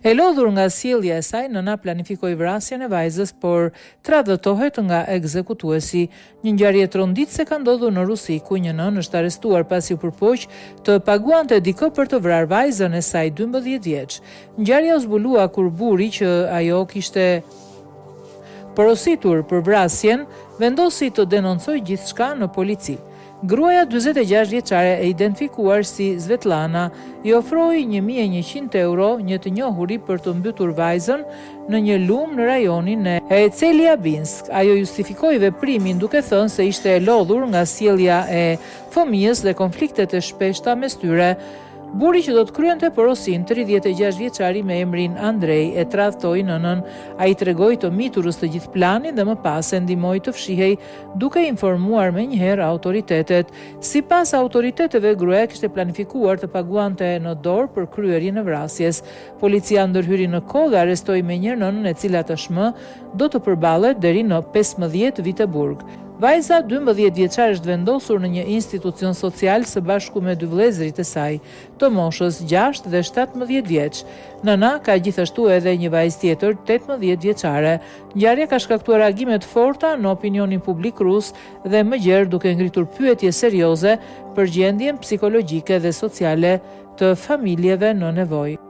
E lodhur nga sjellja e saj, nëna planifikoi vrasjen e vajzës, por tradhtohet nga ekzekutuesi. Një ngjarje tronditse ka ndodhur në Rusi, ku një nën është arrestuar pasi u përpoq të paguante dikë për të vrarë vajzën e saj 12 vjeç. Ngjarja u zbulua kur burri që ajo kishte porositur për vrasjen vendosi të denoncojë gjithçka në polici. Gruaja 46 vjeçare e identifikuar si Svetlana I ofroi 1.100 euro një të njohuri për të mbytur vajzën në një lumë në rajonin e Chelyabinsk. Ajo justifikoi veprimin duke thënë se ishte e lodhur nga sjellja e fëmijës dhe konfliktet e shpeshta mes tyre. Burri që do të kryente porosin, 36 vjeçari me emrin Andrej, e tradhtoi nënën. Ai tregoi të miturës të gjithë planin dhe më pas e ndihmoi të fshihej duke informuar menjëherë autoritetet. Sipas autoriteteve, gruaja kishte planifikuar të paguante në dorë për kryerjen e vrasjes. Policia ndërhyri në kohë dhe arrestoi menjëherë nënën, e cila tashmë do të përballet deri në 15 vite burg. Vajza 12 vjeçare është vendosur në një institucion social së bashku me dy vëllezërit e saj, të moshës 6 dhe 17 vjeç. Nëna ka gjithashtu edhe një vajzë tjetër 18 vjeçare. Ngjarja ka shkaktuar reagime të forta në opinionin publik rus dhe më gjerë duke ngritur pyetje serioze për gjendjen psikologjike dhe sociale të familjeve në nevojë.